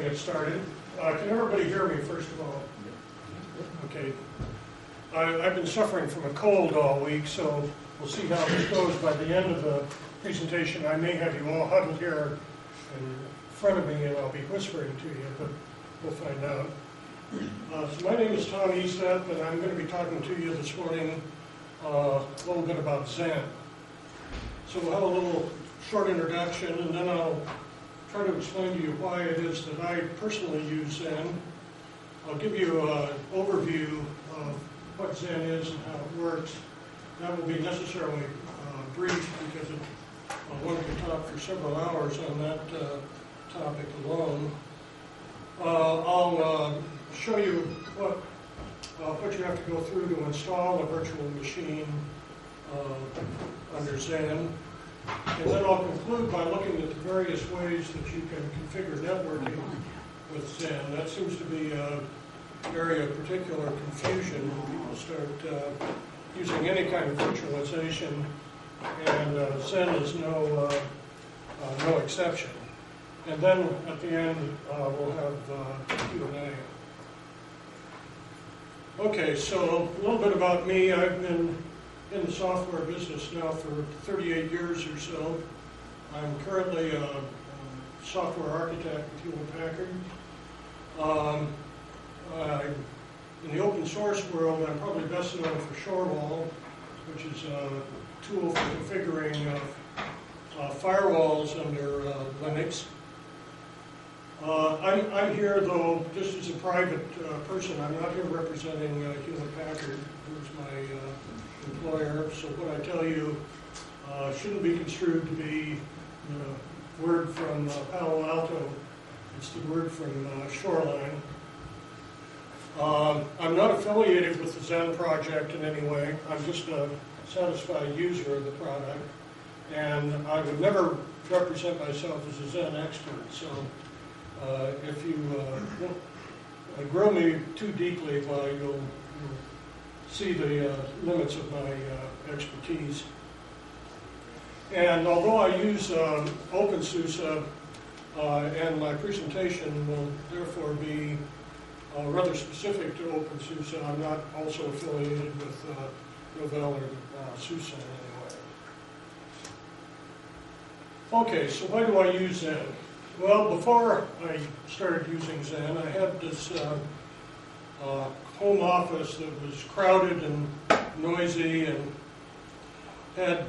Get started. Can everybody hear me, first of all? Okay. I've been suffering from a cold all week, so we'll see how this goes. By the end of the presentation, I may have you all huddled here in front of me, and I'll be whispering to you, but we'll find out. So my name is Tom Eastep, and I'm going to be talking to you this morning a little bit about Xen. So we'll have a little short introduction, and then I'll try to explain to you why it is that I personally use Xen. I'll give you an overview of what Xen is and how it works. That will be necessarily brief because one can talk for several hours on that topic alone. I'll show you what you have to go through to install a virtual machine under Xen. And then I'll conclude by looking at the various ways that you can configure networking with Xen. That seems to be an area of particular confusion when people start using any kind of virtualization, and Xen is no exception. And then at the end, we'll have Q&A. Okay, so a little bit about me. I've been in the software business now for 38 years or so. I'm currently a software architect with Hewlett-Packard. In the open source world, I'm probably best known for Shorewall, which is a tool for configuring firewalls under Linux. I'm here, though, just as a private person. I'm not here representing Hewlett-Packard, who's my employer. So what I tell you shouldn't be construed to be the word from Palo Alto. It's the word from Shoreline. I'm not affiliated with the Xen project in any way. I'm just a satisfied user of the product. And I would never represent myself as a Xen expert. So if you grill me too deeply, well, you'll see the limits of my expertise. And although I use OpenSUSE, and my presentation will therefore be rather specific to OpenSUSE, I'm not also affiliated with Novell or SUSE in any way. Okay, so why do I use Xen? Well, before I started using Xen, I had this home office that was crowded and noisy and had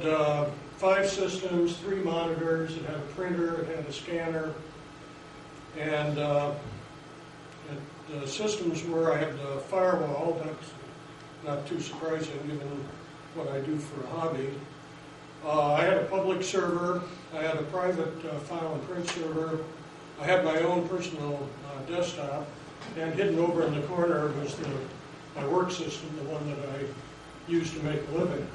5 systems, 3 monitors. It had a printer, it had a scanner, and the systems were, I had a firewall. That's not too surprising given what I do for a hobby. I had a public server. I had a private file and print server. I had my own personal desktop, and hidden over in the corner was my work system, the one that I used to make a living.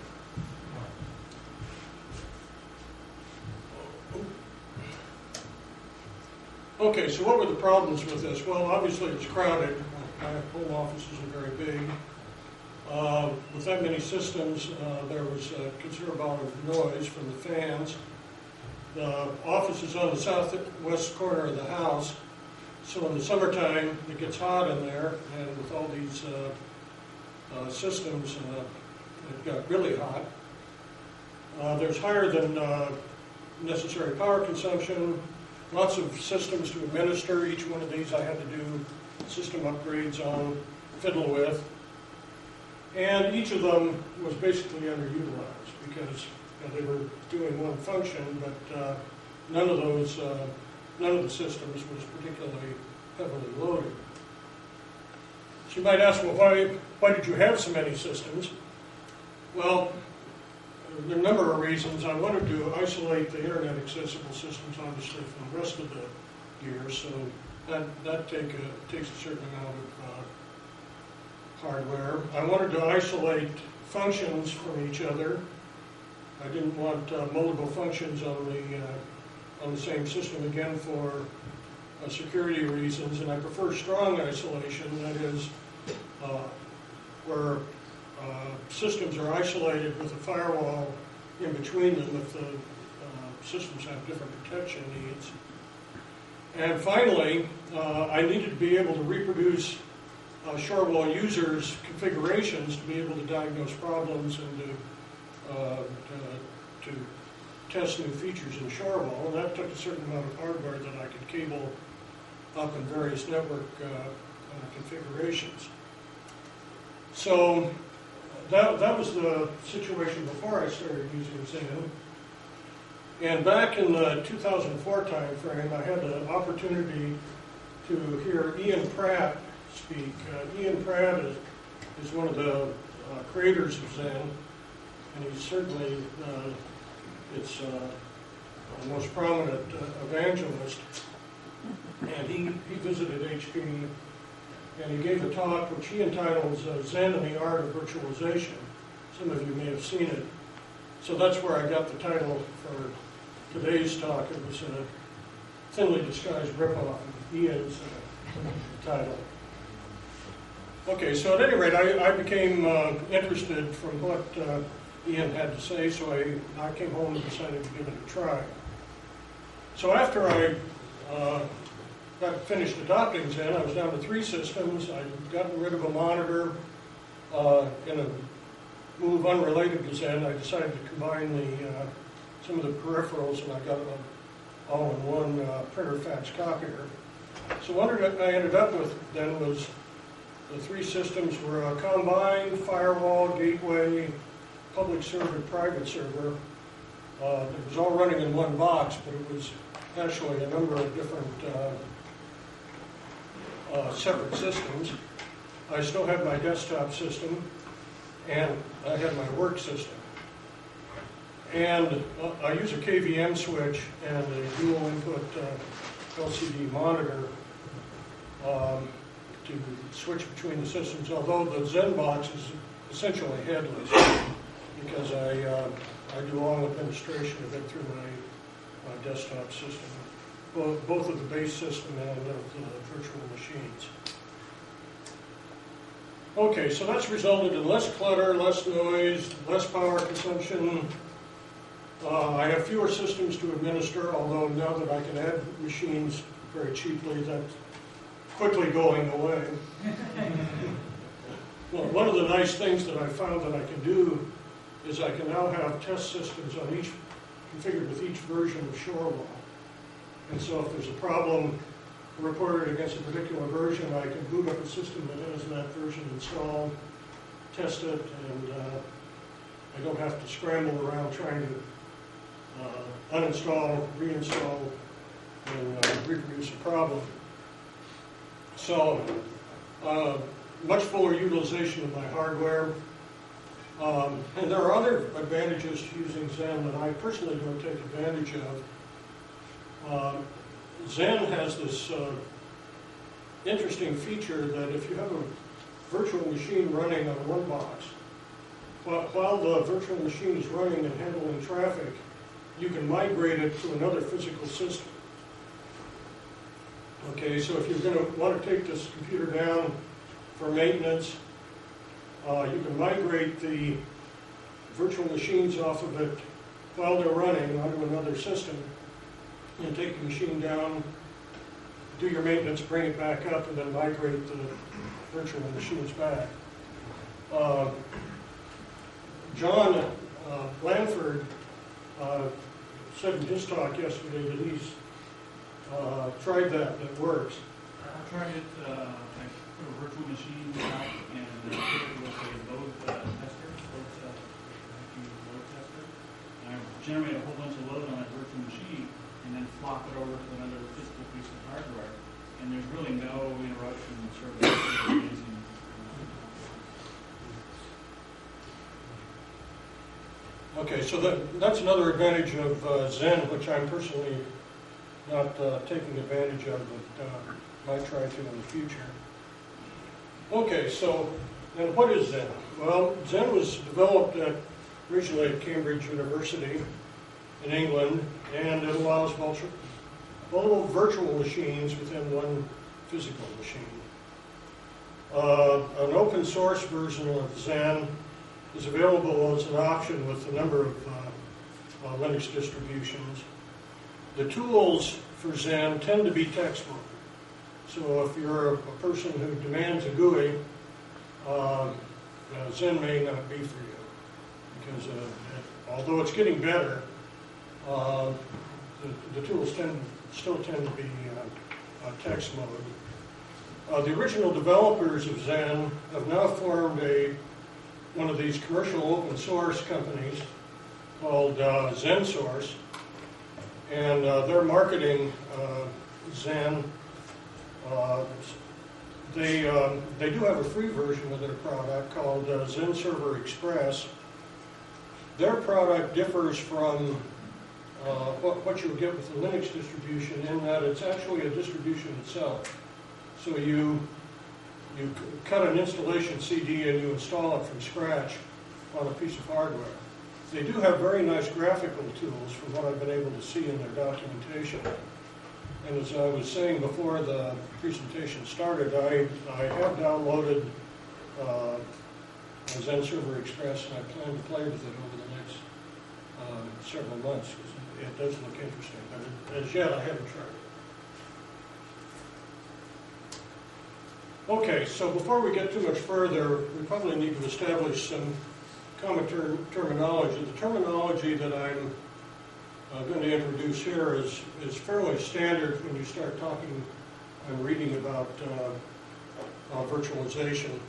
Okay, so what were the problems with this? Well, obviously it's crowded. My home office isn't very big. With that many systems, there was a considerable amount of noise from the fans. The office is on the southwest corner of the house, so in the summertime it gets hot in there, and with all these systems, it got really hot. There's higher than necessary power consumption, lots of systems to administer. Each one of these I had to do system upgrades on, fiddle with. And each of them was basically underutilized because they were doing one function, but none of the systems was particularly heavily loaded. So you might ask, well, why did you have so many systems? Well, there are a number of reasons. I wanted to isolate the internet accessible systems, obviously, from the rest of the gear, so that takes a certain amount of hardware. I wanted to isolate functions from each other. I didn't want multiple functions on the same system, again, for security reasons, and I prefer strong isolation, that is, where systems are isolated with a firewall in between them if the systems have different protection needs. And finally, I needed to be able to reproduce Shorewall users' configurations to be able to diagnose problems and to test new features in Shorewall. And that took a certain amount of hardware that I could cable up in various network configurations. So that was the situation before I started using Xen. And back in the 2004 time frame, I had the opportunity to hear Ian Pratt speak. Ian Pratt is one of the creators of Xen, and he's certainly its most prominent evangelist. And he visited HP, and he gave a talk which he entitles Xen and the Art of Virtualization. Some of you may have seen it. So that's where I got the title for today's talk. It was a thinly disguised ripoff of Ian's title. Okay, so at any rate, I became interested from what Ian had to say, so I came home and decided to give it a try. So after I got finished adopting Xen, I was down to 3 systems. I'd gotten rid of a monitor. In a move unrelated to Xen, I decided to combine some of the peripherals, and I got them all in one printer fax copier. So what I ended up with then was the 3 systems were a combined firewall, gateway, public server, private server. It was all running in one box, but it was actually a number of different separate systems. I still had my desktop system, and I had my work system. And I use a KVM switch and a dual input LCD monitor to switch between the systems, although the Xen box is essentially headless because I do all administration of it through my desktop system, both of the base system and of the virtual machines. Okay, so that's resulted in less clutter, less noise, less power consumption. I have fewer systems to administer, although now that I can add machines very cheaply, that's quickly going away. Well, one of the nice things that I found that I can do is I can now have test systems on configured with each version of Shorewall. And so if there's a problem reported against a particular version, I can boot up a system that has that version installed, test it, and I don't have to scramble around trying to uninstall, reinstall, and reproduce a problem. So, much fuller utilization of my hardware. And there are other advantages to using Xen that I personally don't take advantage of. Xen has this interesting feature that if you have a virtual machine running on one box, while the virtual machine is running and handling traffic, you can migrate it to another physical system. Okay, so if you're going to want to take this computer down for maintenance, you can migrate the virtual machines off of it while they're running onto another system, and take the machine down, do your maintenance, bring it back up, and then migrate the virtual machines back. John Blanford said in his talk yesterday that he's tried that, and it works. I tried it, I put a virtual machine out and put it with a load tester, load tester. And I generate a whole bunch of load on that virtual machine and then flop it over to another physical piece of hardware. And there's really no interruption in service. It's amazing. Okay, so that's another advantage of Xen, which I'm personally not taking advantage of, but might try to in the future. Okay, so then what is Xen? Well, Xen was developed originally at Cambridge University in England, and it allows multiple virtual machines within one physical machine. An open source version of Xen is available as an option with a number of Linux distributions. The tools for Xen tend to be textbook. So if you're a person who demands a GUI, Xen may not be for you, because although it's getting better, the tools still tend to be text mode. The original developers of Xen have now formed one of these commercial open source companies called XenSource, and they're marketing Xen. They do have a free version of their product called Xen Server Express. Their product differs from what you'll get with the Linux distribution in that it's actually a distribution itself. So you cut an installation CD and you install it from scratch on a piece of hardware. They do have very nice graphical tools from what I've been able to see in their documentation. And as I was saying before the presentation started, I have downloaded Xen Server Express, and I plan to play with it over the next several months, because it does look interesting. But as yet, I haven't tried it. Okay, so before we get too much further, we probably need to establish some common terminology. The terminology that I'm going to introduce here is fairly standard when you start talking and reading about virtualization.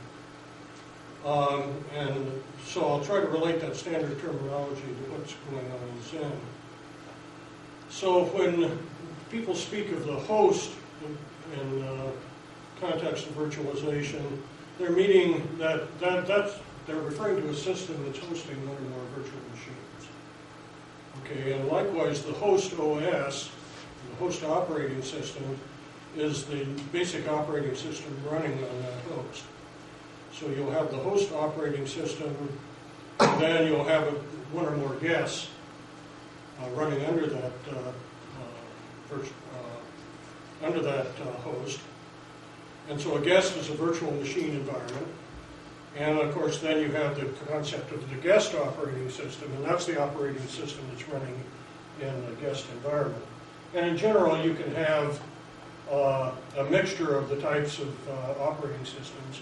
And so I'll try to relate that standard terminology to what's going on in Xen. So when people speak of the host in context of virtualization, they're meaning they're referring to a system that's hosting one or more virtual machines. Okay, and likewise, the host OS, the host operating system, is the basic operating system running on that host. So you'll have the host operating system, and then you'll have one or more guests running under that host. And so a guest is a virtual machine environment. And of course, then you have the concept of the guest operating system, and that's the operating system that's running in a guest environment. And in general, you can have a mixture of the types of operating systems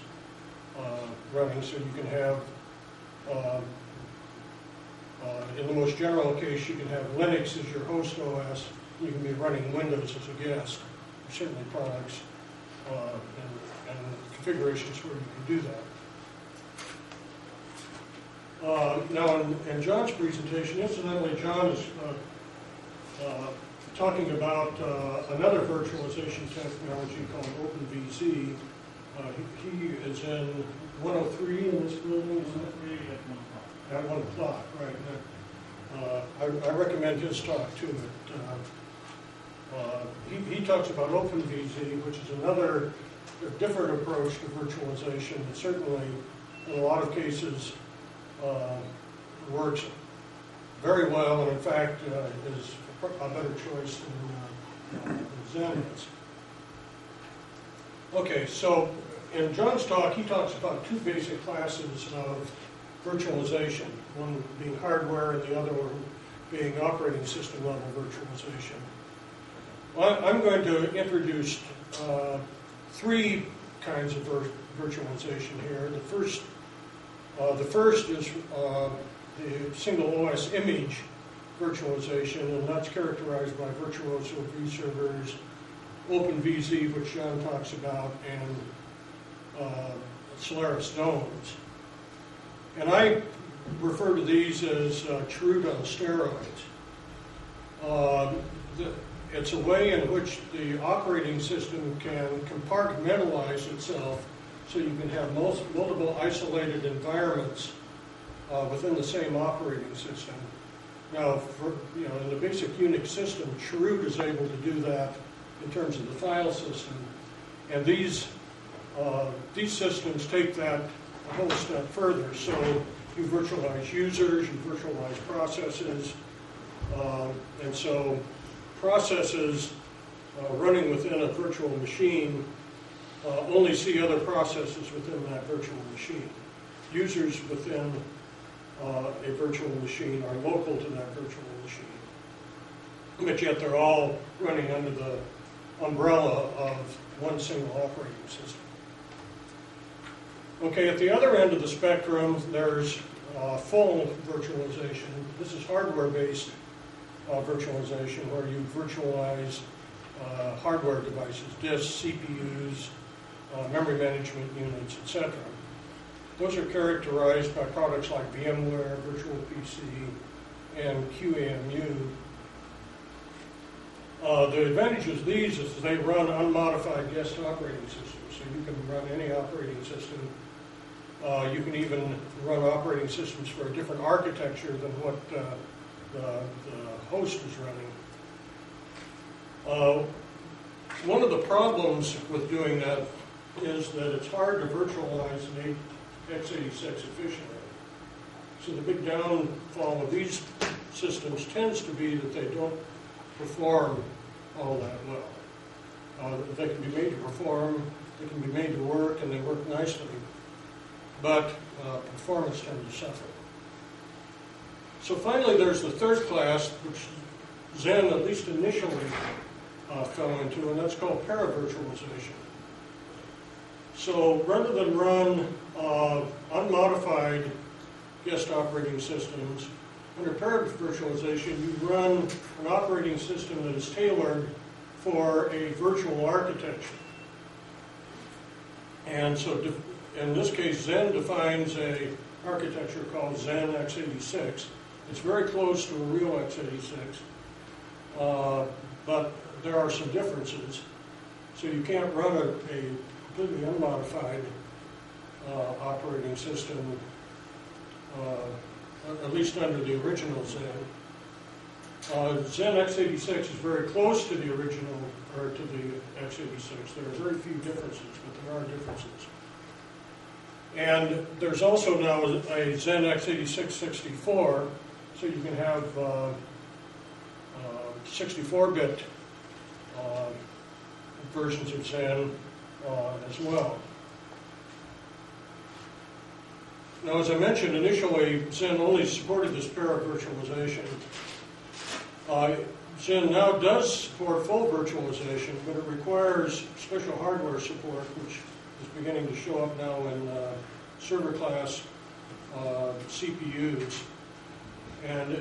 running. So you can have, in the most general case, you can have Linux as your host OS. You can be running Windows as a guest. There's certainly products and configurations where you can do that. Now, in John's presentation, incidentally, John is talking about another virtualization technology called OpenVZ. He is in 103 in this building. At 1 o'clock, right. I recommend his talk too. He talks about OpenVZ, which is another different approach to virtualization that certainly, in a lot of cases, works very well, and in fact is a better choice than Xen is. Okay, so in John's talk, he talks about two basic classes of virtualization, one being hardware and the other one being operating system level virtualization. Well, I'm going to introduce three kinds of virtualization here. The first is the single OS image virtualization, and that's characterized by Virtuoso vServers, OpenVZ, which John talks about, and Solaris Domes. And I refer to these as Chroot on steroids. It's a way in which the operating system can compartmentalize itself so you can have multiple isolated environments within the same operating system. Now, in the basic Unix system, Chroot is able to do that in terms of the file system, and these systems take that a whole step further. So you virtualize users, you virtualize processes, and so processes running within a virtual machine only see other processes within that virtual machine. Users within a virtual machine are local to that virtual machine, but yet they're all running under the umbrella of one single operating system. Okay, at the other end of the spectrum, there's full virtualization. This is hardware-based virtualization, where you virtualize hardware devices, disks, CPUs, memory management units, etc. Those are characterized by products like VMware, Virtual PC, and QEMU. The advantages of these is they run unmodified guest operating systems, so you can run any operating system. You can even run operating systems for a different architecture than what the host is running. One of the problems with doing that is that it's hard to virtualize an x86 efficiently. So the big downfall of these systems tends to be that they don't perform all that well. They can be made to perform, they can be made to work, and they work nicely, but performance tends to suffer. So finally, there's the third class, which Xen, at least initially, fell into, and that's called para-virtualization. So rather than run unmodified guest operating systems, under para-virtualization, you run an operating system that is tailored for a virtual architecture. And so in this case, Xen defines an architecture called Xen x86. It's very close to a real x86, but there are some differences. So you can't run a completely unmodified operating system, at least under the original Xen. Xen x86 is very close to the original, or to the x86. There are very few differences, but there are differences. And there's also now a Xen x86 64, so you can have 64-bit versions of Xen as well. Now, as I mentioned initially, Xen only supported this para-virtualization. Xen now does support full virtualization, but it requires special hardware support, which is beginning to show up now in server-class CPUs. And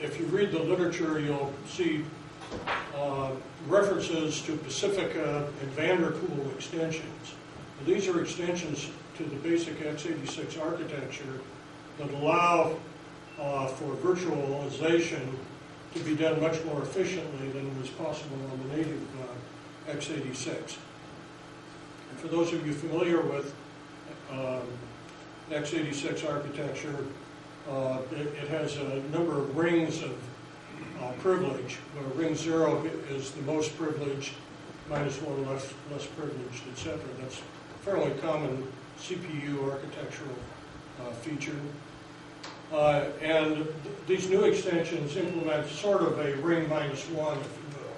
if you read the literature, you'll see references to Pacifica and Vanderpool extensions. And these are extensions to the basic x86 architecture that allow for virtualization to be done much more efficiently than was possible on the native x86. And for those of you familiar with x86 architecture, it has a number of rings of privilege, where ring 0 is the most privileged, -1 less privileged, etc. That's a fairly common CPU architectural feature. And these new extensions implement sort of a ring -1, if you will.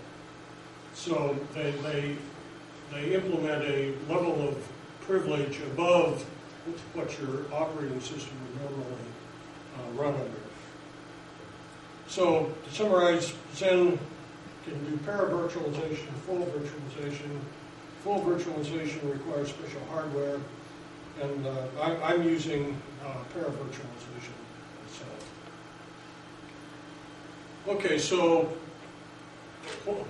So they implement a level of privilege above what your operating system would normally run under. So to summarize, Xen can do para-virtualization, full virtualization. Full virtualization requires special hardware, and I'm using para-virtualization itself. Okay, so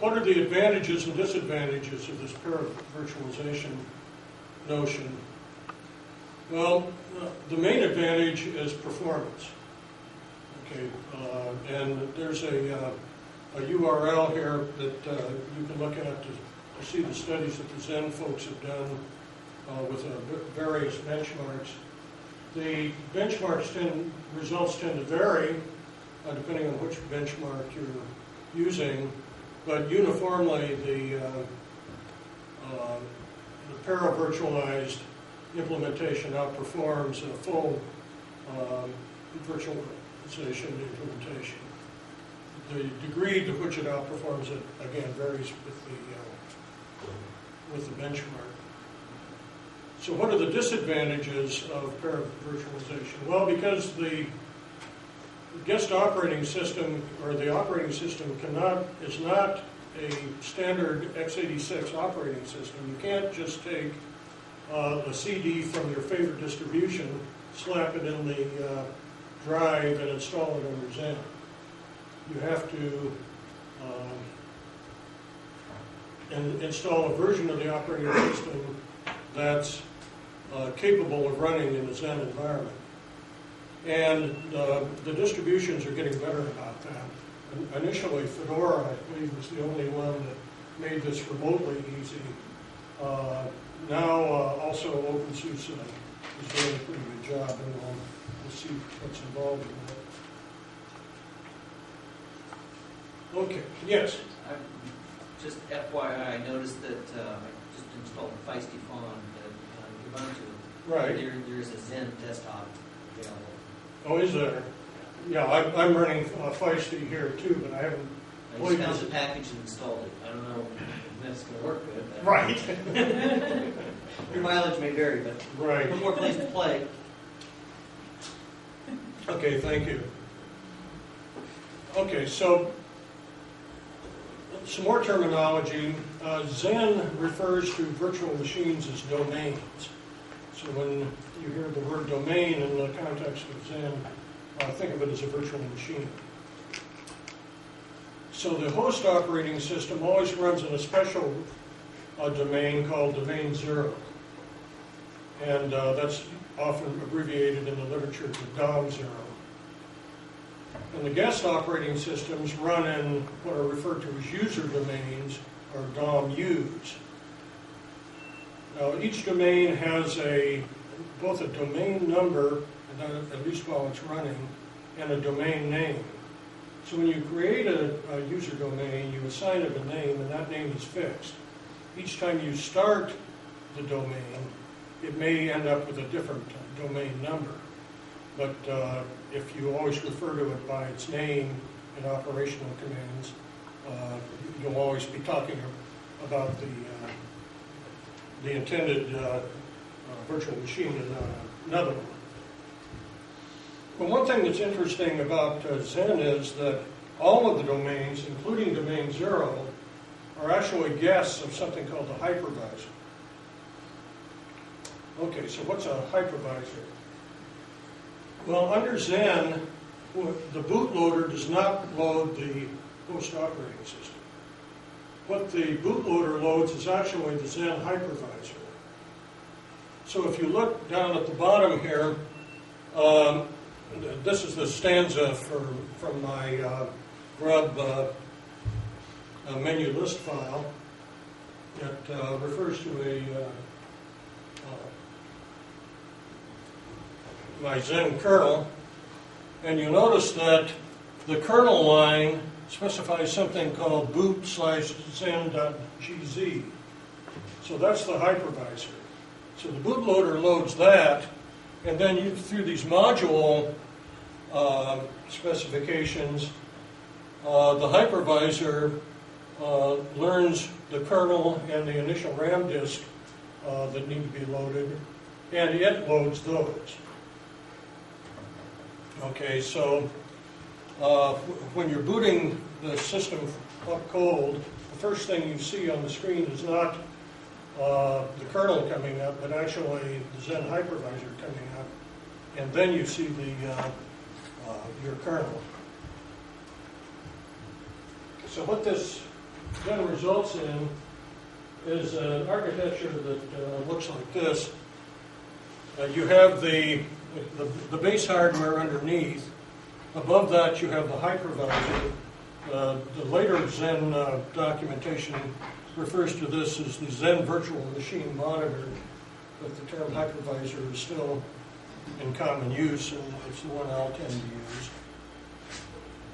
what are the advantages and disadvantages of this para-virtualization notion? Well, the main advantage is performance. Okay, and there's a URL here that you can look at to see the studies that the Xen folks have done with various benchmarks. The results tend to vary depending on which benchmark you're using, but uniformly the para-virtualized implementation outperforms a full virtualization implementation. The degree to which it outperforms it, again, varies with the benchmark. So what are the disadvantages of para-virtualization? Well, because the guest operating system, or the operating system is not a standard x86 operating system. You can't just take a CD from your favorite distribution, slap it in the drive, and install it under Xen. You have to install a version of the operating system that's capable of running in a Xen environment. And the distributions are getting better about that. Initially, Fedora, I believe, was the only one that made this remotely easy. Now, also OpenSUSE is doing a pretty good job, and we'll see what's involved in that. Okay, yes? Just FYI, I noticed that I just installed Feisty Fawn at Ubuntu. Right. There's a Xen Desktop available. Oh, is there? Yeah, I'm running Feisty here too, but I haven't. I just found the package and installed it. I don't know if it's going to work good. But Right. Your mileage may vary, but right. one more place to play. Okay, thank you. Okay, so some more terminology. Xen refers to virtual machines as domains. So when you hear the word domain in the context of Xen, think of it as a virtual machine. So the host operating system always runs in a special domain called domain 0. And that's often abbreviated in the literature to DOM0. And the guest operating systems run in what are referred to as user domains, or DOM-Us. Now, each domain has both a domain number, at least while it's running, and a domain name. So when you create a user domain, you assign it a name, and that name is fixed. Each time you start the domain, it may end up with a different domain number. But if you always refer to it by its name in operational commands, you'll always be talking about the intended virtual machine and not another one. But one thing that's interesting about Xen is that all of the domains, including domain 0, are actually guests of something called the hypervisor. Okay, so what's a hypervisor? Well, under Xen, the bootloader does not load the host operating system. What the bootloader loads is actually the Xen hypervisor. So if you look down at the bottom here, this is the stanza from my grub menu list file. It refers to my Xen kernel, and you notice that the kernel line specifies something called boot/xen.gz. So that's the hypervisor. So the bootloader loads that, and then through these module specifications, the hypervisor learns the kernel and the initial RAM disk that need to be loaded, and it loads those. Okay, so when you're booting the system up cold, the first thing you see on the screen is not the kernel coming up, but actually the Xen hypervisor coming up, and then you see your kernel. So what this then results in is an architecture that looks like this. You have the base hardware underneath. Above that, you have the hypervisor. The later Xen documentation refers to this as the Xen virtual machine monitor, but the term hypervisor is still in common use, and it's the one I'll tend to use.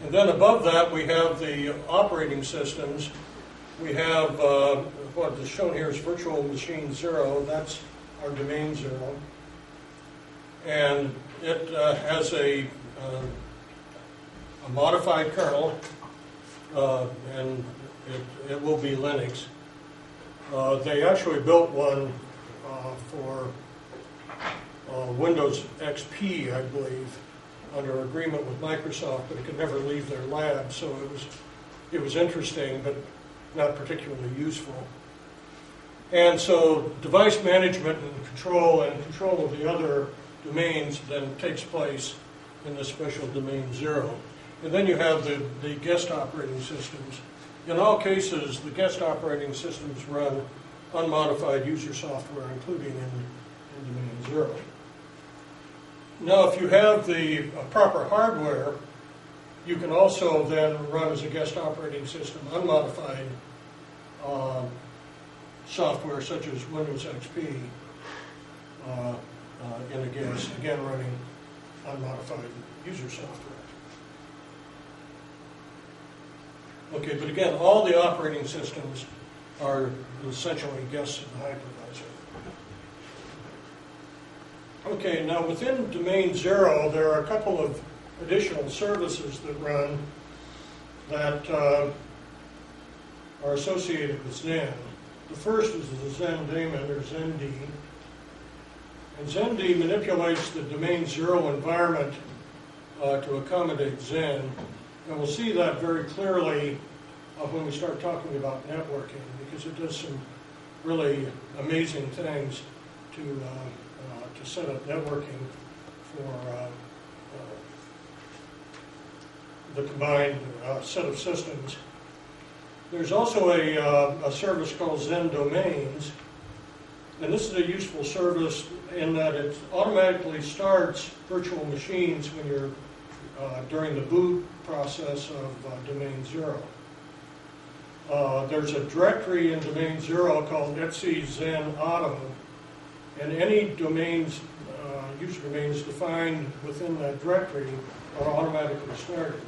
And then above that, we have the operating systems. We have what is shown here is virtual machine 0. That's our domain 0. And it has a modified kernel, and it will be Linux. They actually built one for Windows XP, I believe, under agreement with Microsoft, but it could never leave their lab, so it was interesting, but not particularly useful. And so device management and control of the other domains then takes place in this special domain 0. And then you have the guest operating systems. In all cases, the guest operating systems run unmodified user software, including in domain 0. Now, if you have the proper hardware, you can also then run as a guest operating system unmodified software such as Windows XP in a guest, again running unmodified user software. Okay, but again, all the operating systems are essentially guests of the hypervisor. Okay, now within domain 0, there are a couple of additional services that run that are associated with Xen. The first is the Xen daemon, or XenD. And XenD manipulates the domain 0 environment to accommodate Xen. And we'll see that very clearly when we start talking about networking, because it does some really amazing things to set up networking for the combined set of systems. There's also a service called Xen Domains, and this is a useful service in that it automatically starts virtual machines when you're during the boot process of domain 0. There's a directory in domain 0 called etc Xen Auto, and any domains, user domains defined within that directory are automatically started.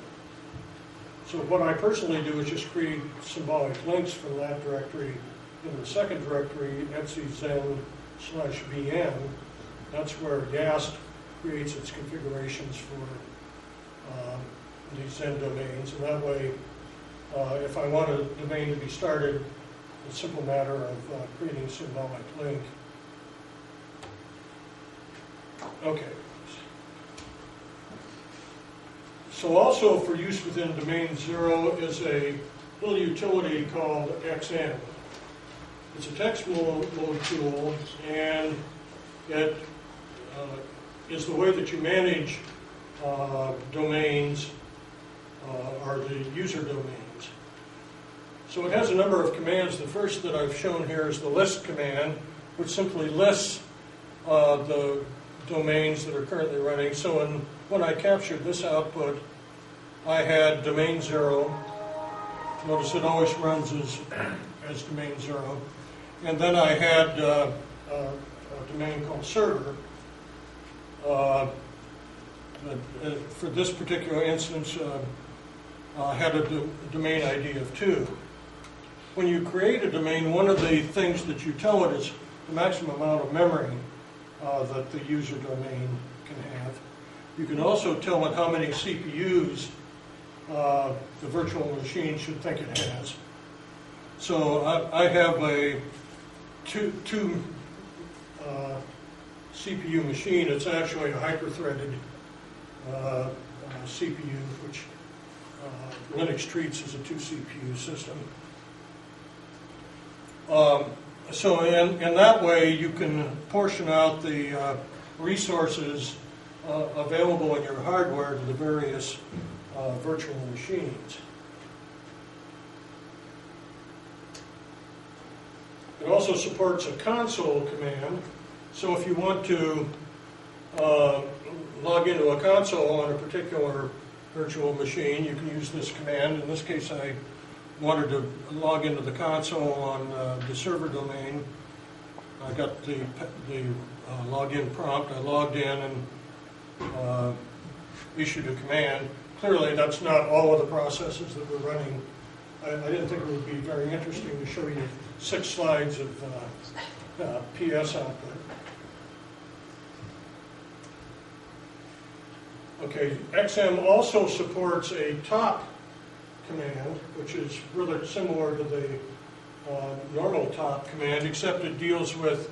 So what I personally do is just create symbolic links from that directory into the second directory, etc Xen/vn. That's where YAST creates its configurations for these Xen domains, and that way, if I want a domain to be started, it's a simple matter of creating a symbolic link. Okay. So also for use within domain 0 is a little utility called Xen. It's a text mode tool, and it is the way that you manage domains or the user domains. So it has a number of commands. The first that I've shown here is the list command, which simply lists the domains that are currently running. So when I captured this output, I had domain 0. Notice it always runs as domain 0. And then I had a domain called server. For this particular instance, I had a domain ID of 2. When you create a domain, one of the things that you tell it is the maximum amount of memory that the user domain can have. You can also tell it how many CPUs the virtual machine should think it has. So I have a two CPU machine. It's actually a hyper-threaded CPU, which Linux treats as a 2 CPU system. So in that way, you can portion out the resources available in your hardware to the various virtual machines. It also supports a console command. So if you want to log into a console on a particular virtual machine, you can use this command. In this case, I wanted to log into the console on the server domain. I got the login prompt. I logged in and issued a command. Clearly, that's not all of the processes that we're running. I didn't think it would be very interesting to show you 6 slides of PS output. Okay, XM also supports a top command, which is really similar to the normal top command, except it deals with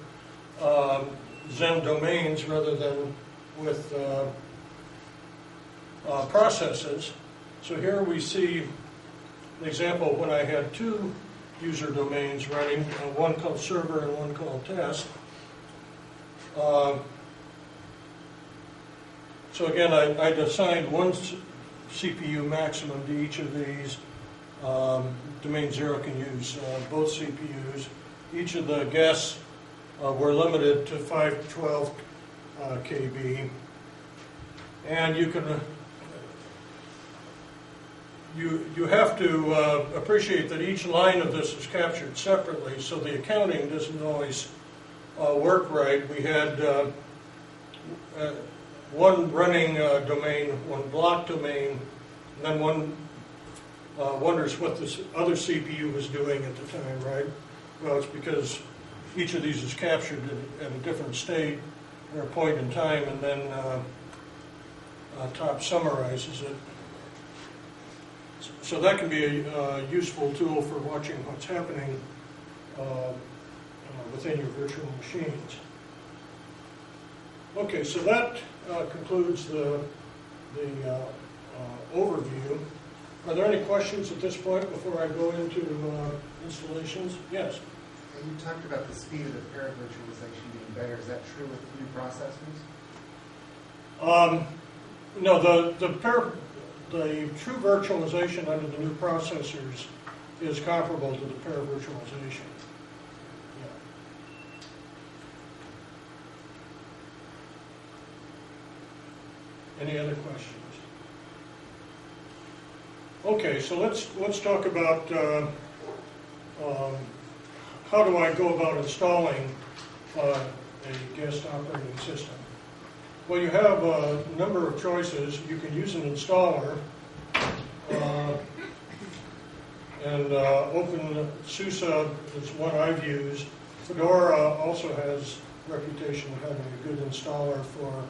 Xen domains rather than with processes. So here we see an example when I had 2 user domains running, one called server and one called test. So again, I'd assigned one CPU maximum to each of these. Domain 0 can use both CPUs. Each of the guests were limited to 512 KB. And you can you have to appreciate that each line of this is captured separately, so the accounting doesn't always work right. We had one running domain, one block domain, and then one wonders what this other CPU was doing at the time, right? Well, it's because each of these is captured at a different state or a point in time, and then top summarizes it. So that can be a useful tool for watching what's happening within your virtual machines. Okay, so that concludes the overview. Are there any questions at this point before I go into installations? Yes. You talked about the speed of the para-virtualization being better. Is that true with new processors? No, the true virtualization under the new processors is comparable to the para-virtualization. Yeah. Any other questions? Okay, so let's talk about how do I go about installing a guest operating system. Well, you have a number of choices. You can use an installer and OpenSUSE is one I've used. Fedora also has a reputation of having a good installer for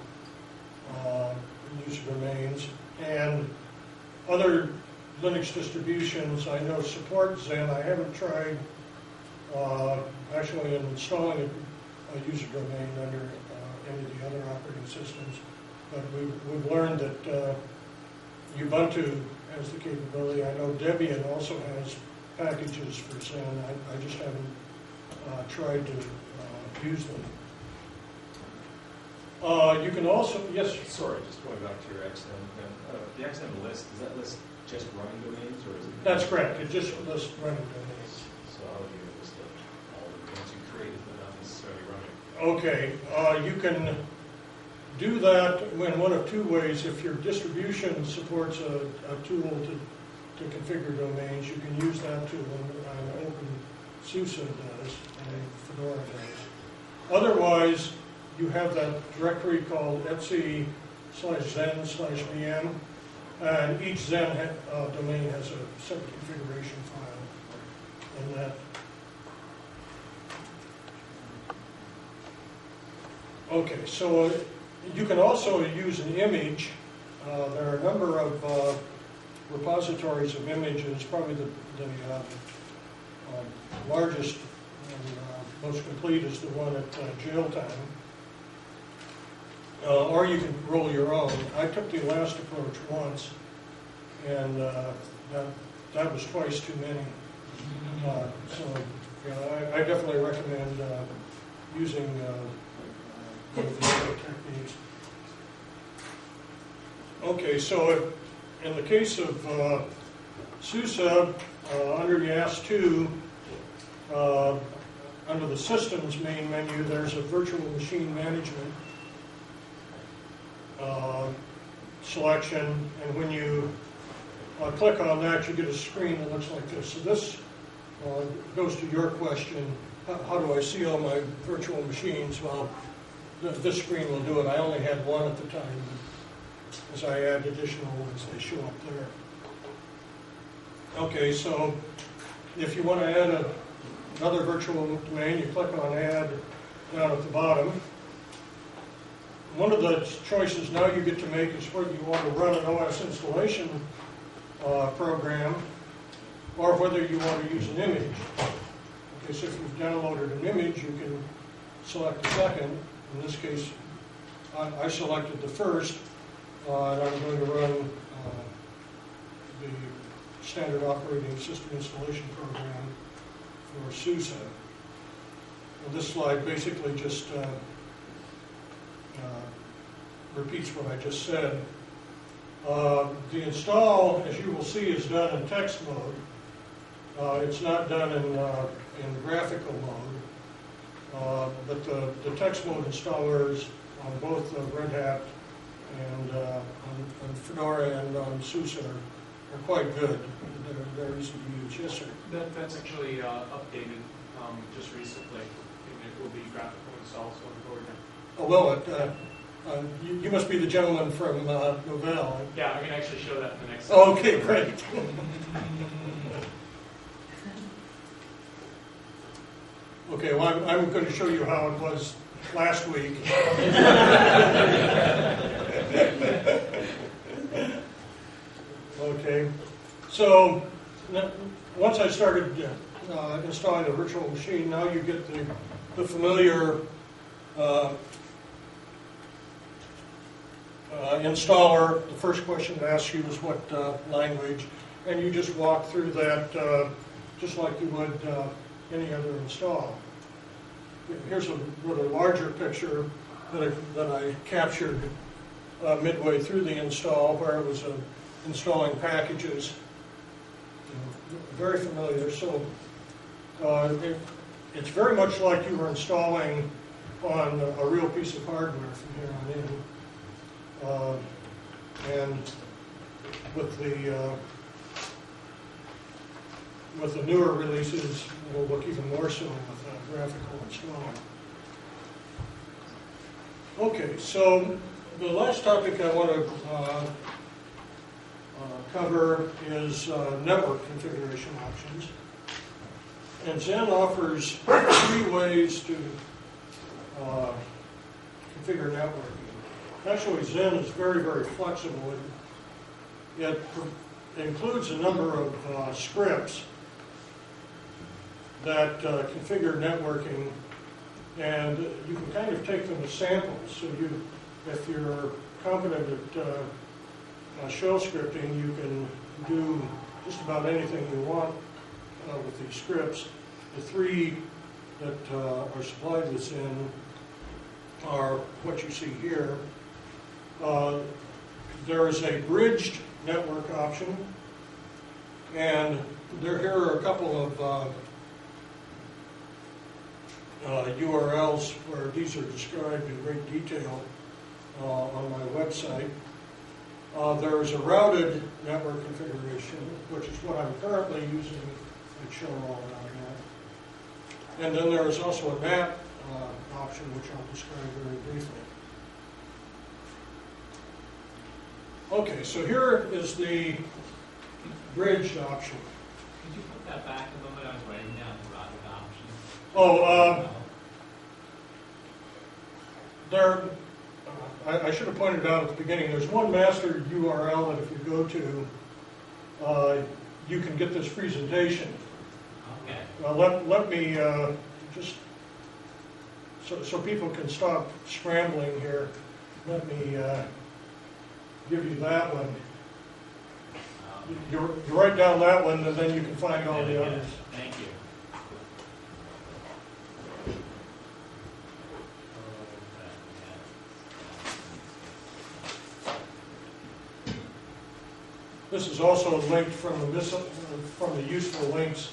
user domains. And other Linux distributions I know support Xen. I haven't tried actually installing a user domain under any of the other operating systems, but we've learned that Ubuntu has the capability. I know Debian also has packages for Xen. I just haven't tried to use them. You can also, yes? Sorry, just going back to your XM. The XM list, does that list just running domains, or is it? That's correct. It just lists running domains. So I'll give you a list of all the domains you created, but not necessarily running. Okay, you can do that in one of 2 ways. If your distribution supports a tool to configure domains, you can use that tool, and OpenSUSE does, and Fedora does. Otherwise, you have that directory called etc/xen/vm, and each Xen domain has a separate configuration file, and that. Okay, so you can also use an image. There are a number of repositories of images. Probably the largest and most complete is the one at jail time. Or you can roll your own. I took the last approach once, and that was twice too many. So I definitely recommend using one of the other techniques. Okay, so in the case of SUSE, under the AS2, under the Systems main menu, there's a Virtual Machine Management selection, and when you click on that, you get a screen that looks like this. So this goes to your question, how do I see all my virtual machines? Well, this screen will do it. I only had one at the time, but as I add additional ones, they show up there. Okay, so if you want to add another virtual domain, you click on Add down at the bottom. One of the choices now you get to make is whether you want to run an OS installation program or whether you want to use an image. Okay, so if you've downloaded an image, you can select the second. In this case, I selected the first, and I'm going to run the standard operating system installation program for SUSE. And this slide basically just repeats what I just said. The install, as you will see, is done in text mode. It's not done in graphical mode. But the text mode installers on both Red Hat and on Fedora and on SUSE are quite good. They're easy to use. Yes, sir. That's actually updated just recently, and it will be graphical installs going forward now. Oh, well, you must be the gentleman from Novell. Yeah, I can actually show that in the next slide. Oh, okay, great. Okay, well, I'm going to show you how it was last week. Okay, so once I started installing the virtual machine, now you get the familiar installer. The first question it asks you is what language, and you just walk through that just like you would any other install. Here's a rather larger picture that I captured midway through the install, where it was installing packages. Very familiar. So it's very much like you were installing on a real piece of hardware from here on in. And with the newer releases, it'll look even more so with graphical install. Okay, so the last topic I want to cover is network configuration options. And Xen offers 3 ways to configure networking. Actually, Xen is very, very flexible. It includes a number of scripts that configure networking, and you can kind of take them as samples. So if you're competent at shell scripting, you can do just about anything you want with these scripts. The 3 that are supplied with Xen are what you see here. There is a bridged network option, and here are a couple of URLs where these are described in great detail on my website. There's a routed network configuration, which is what I'm currently using at Shorewall.net. And then there is also a NAT option, which I'll describe very briefly. Okay, so here is the bridged option. Could you put that back a moment? I was writing down the routed option. Oh, I should have pointed out at the beginning, there's one master URL that if you go to, you can get this presentation. Okay. Let me just, so people can stop scrambling here, let me give you that one. You write down that one, and then you can find all the others. Thank you. This is also linked from the useful links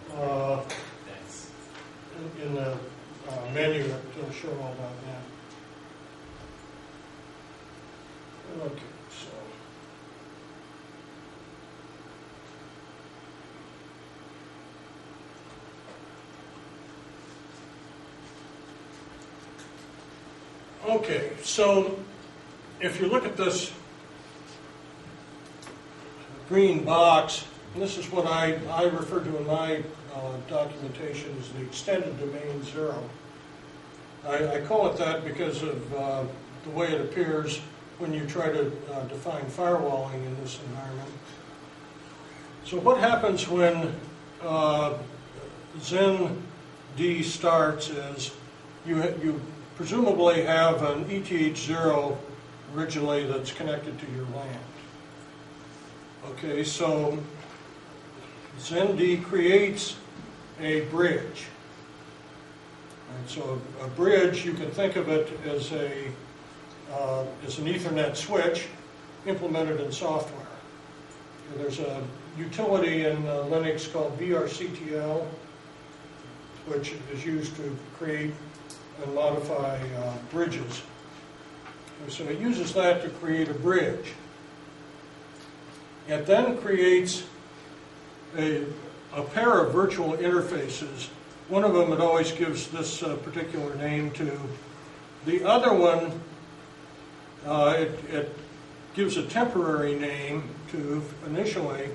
Thanks. in the menu at Shorewall.net. Okay, so. Okay, so if you look at this green box, and this is what I refer to in my documentation as the extended domain 0. I call it that because of the way it appears when you try to define firewalling in this environment. So what happens when Xen D starts is you presumably have an ETH0 originally that's connected to your LAN. Okay, so Xen D creates a bridge. And so a bridge, you can think of it as an Ethernet switch implemented in software. There's a utility in Linux called VRCTL, which is used to create and modify bridges. And so it uses that to create a bridge. It then creates a pair of virtual interfaces. One of them it always gives this particular name to. The other one, it gives a temporary name to initially,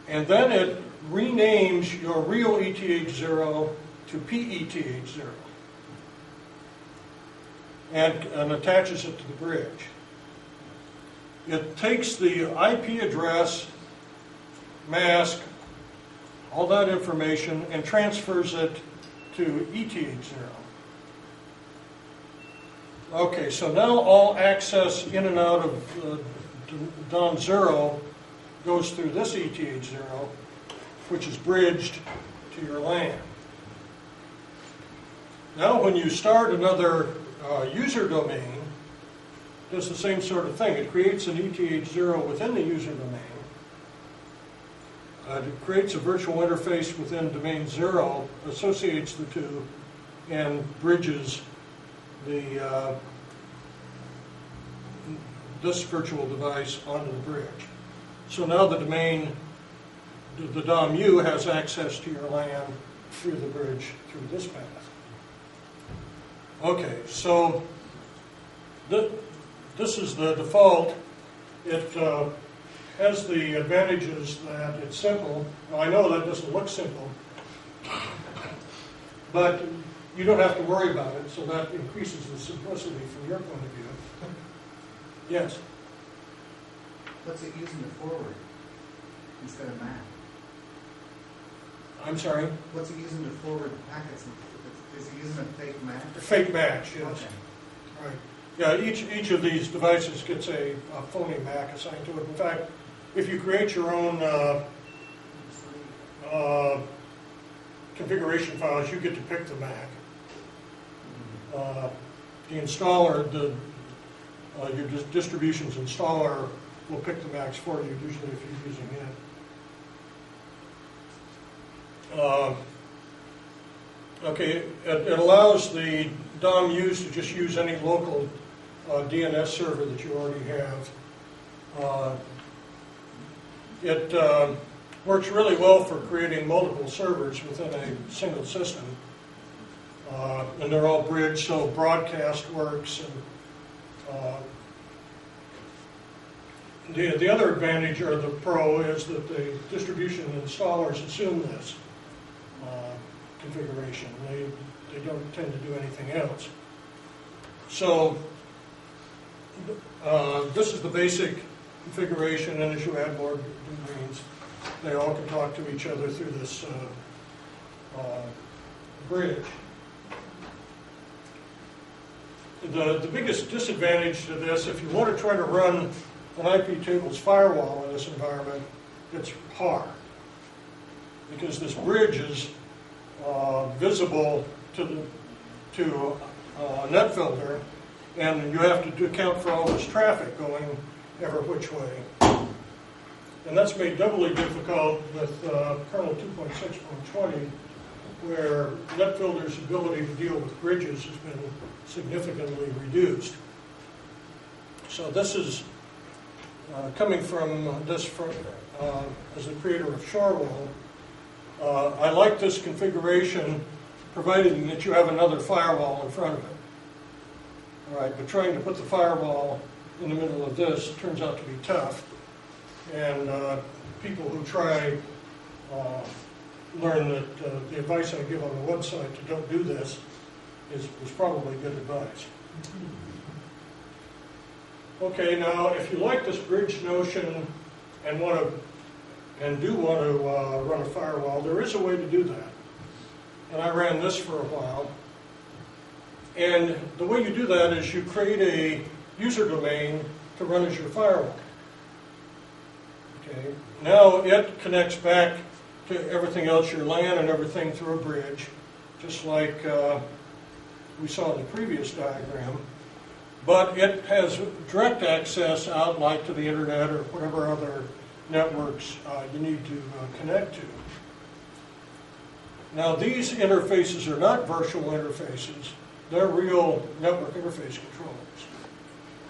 and then it renames your real ETH0 to PETH0 and attaches it to the bridge. It takes the IP address, mask, all that information, and transfers it to ETH0. Okay, so now all access in and out of DOM 0 goes through this ETH0, which is bridged to your LAN. Now when you start another user domain, it does the same sort of thing. It creates an ETH0 within the user domain. It creates a virtual interface within domain 0, associates the two, and bridges the this virtual device onto the bridge. So now the domain, the DOM-U has access to your LAN through the bridge through this path. Okay, so this is the default. It has the advantages that it's simple. Now, I know that doesn't look simple, but you don't have to worry about it, so that increases the simplicity from your point of view. Yes? What's it using to forward instead of map? I'm sorry? What's it using to forward packets? Is it using a fake map? Fake match, yes. Okay. Right. Yeah, each of these devices gets a phony MAC assigned to it. In fact, if you create your own configuration files, you get to pick the MAC. The installer, your distribution's installer will pick the MACs for you, usually if you're using it. Okay, it allows the DOM-Us to just use any local DNS server that you already have. It works really well for creating multiple servers within a single system. And they're all bridged, so broadcast works. And the other advantage, or the pro, is that the distribution installers assume this configuration. They don't tend to do anything else. So this is the basic configuration, and as you add more domains, they all can talk to each other through this bridge. The biggest disadvantage to this, if you want to try to run an IP tables firewall in this environment, it's hard, because this bridge is visible to NetFilter, and you have to account for all this traffic going ever which way. And that's made doubly difficult with kernel 2.6.20, where NetFilter's ability to deal with bridges has been significantly reduced. So this is coming from this as the creator of Shorewall. I like this configuration, provided that you have another firewall in front of it. All right, but trying to put the firewall in the middle of this turns out to be tough. And people who try learn that the advice I give on the website to don't do this is probably good advice. Okay, now if you like this bridge notion and do want to run a firewall, there is a way to do that. And I ran this for a while. And the way you do that is you create a user domain to run as your firewall. Okay. Now it connects back to everything else, your LAN and everything, through a bridge, just like we saw in the previous diagram. But it has direct access out, like to the internet or whatever other networks you need to connect to. Now these interfaces are not virtual interfaces. They're real network interface controllers.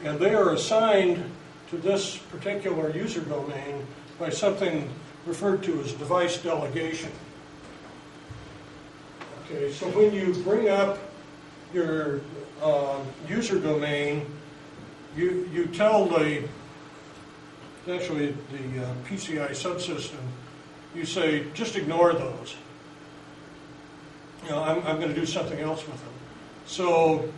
And they are assigned to this particular user domain by something referred to as device delegation. Okay, so when you bring up your user domain, you tell the PCI subsystem, you say, just ignore those. I'm going to do something else with them. So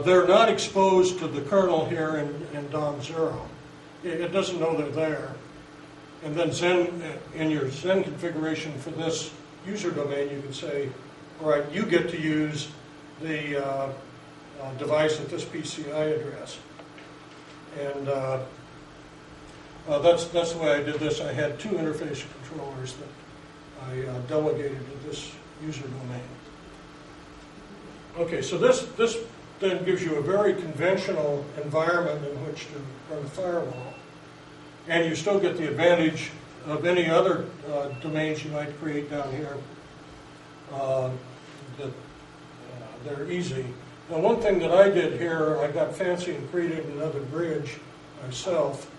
they're not exposed to the kernel here in DOM0. It doesn't know they're there. And then in your Xen configuration for this user domain, you can say, all right, you get to use the device at this PCI address. And that's the way I did this. I had two interface controllers that I delegated to this user domain. Okay, so this then gives you a very conventional environment in which to run a firewall. And you still get the advantage of any other domains you might create down here. That they're easy. Now, one thing that I did here, I got fancy and created another bridge myself,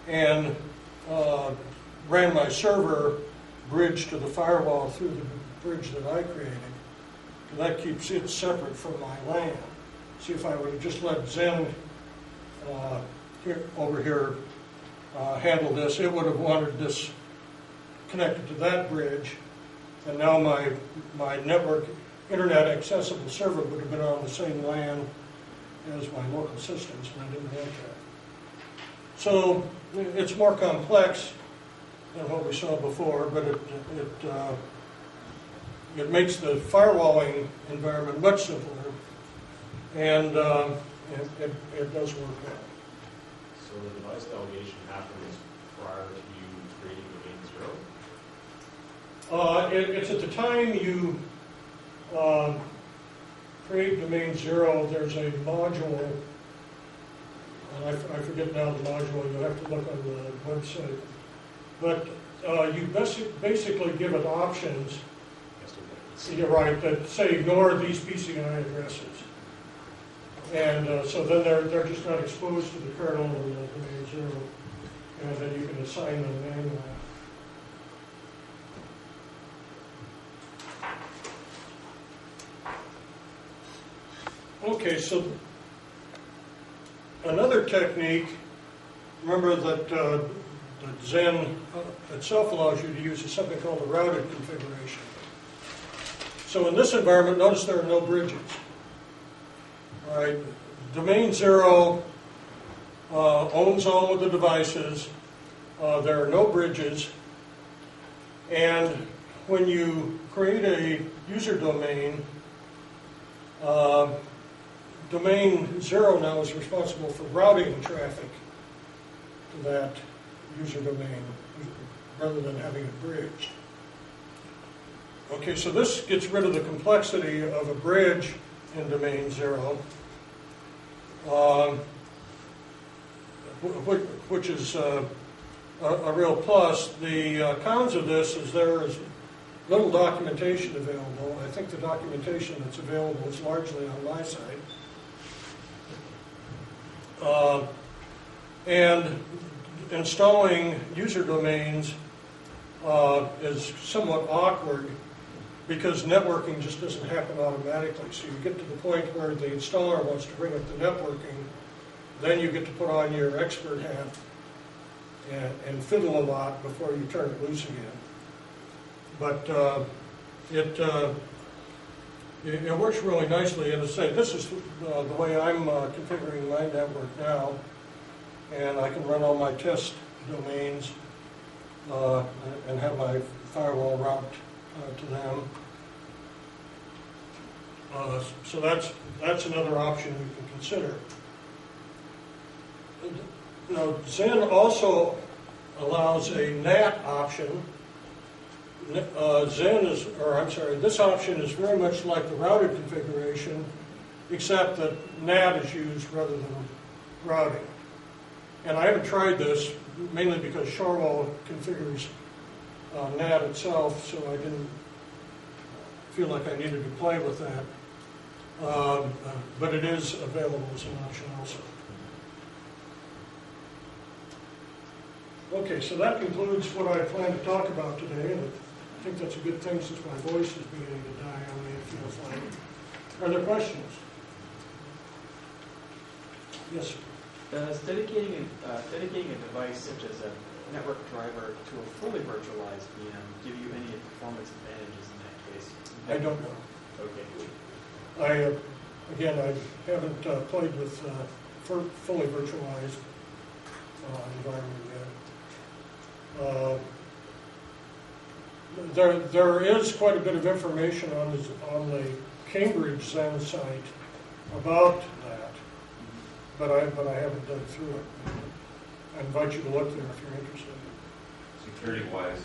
and ran my server bridge to the firewall through the bridge that I created. And that keeps it separate from my LAN. See, if I would have just let Xen over here handle this, it would have wanted this connected to that bridge, and now my network internet accessible server would have been on the same LAN as my local systems, and I didn't want that. So it's more complex than what we saw before, but it makes the firewalling environment much simpler, and it does work well. So the device delegation happens prior to you creating domain 0? It's at the time you create domain 0, there's a module, and I forget now the module, you'll have to look on the website. But you basically give it options, you're right, that say ignore these PCI addresses. And so then they're just not exposed to the kernel and the domain 0, and then you can assign them manually. Okay, so another technique, remember that Xen itself allows you to use is something called a routed configuration. So in this environment, notice there are no bridges. All right, domain 0 owns all of the devices. There are no bridges. And when you create a user domain, domain 0 now is responsible for routing traffic to that user domain rather than having it bridged. Okay, so this gets rid of the complexity of a bridge in domain 0, which is a real plus. The cons of this is there is little documentation available. I think the documentation that's available is largely on my site. And installing user domains is somewhat awkward because networking just doesn't happen automatically. So you get to the point where the installer wants to bring up the networking, then you get to put on your expert hat and fiddle a lot before you turn it loose again. But it works really nicely. And to say, this is the way I'm configuring my network now, and I can run all my test domains and have my firewall route to them. So that's another option you can consider. Now, Xen also allows a NAT option. This option is very much like the routed configuration, except that NAT is used rather than routing. And I haven't tried this, mainly because Shorewall configures NAT itself, so I didn't feel like I needed to play with that. But it is available as an option also. Okay, so that concludes what I plan to talk about today. And I think that's a good thing since my voice is beginning to die on me, it feels like. Are there questions? Yes, sir. Does dedicating a device such as a network driver to a fully virtualized VM give you any performance advantages in that case? I don't know. Okay. I haven't played with fully virtualized environment yet. There is quite a bit of information on the Cambridge Xen site about that, but I haven't dug through it. I invite you to look there if you're interested. Security-wise,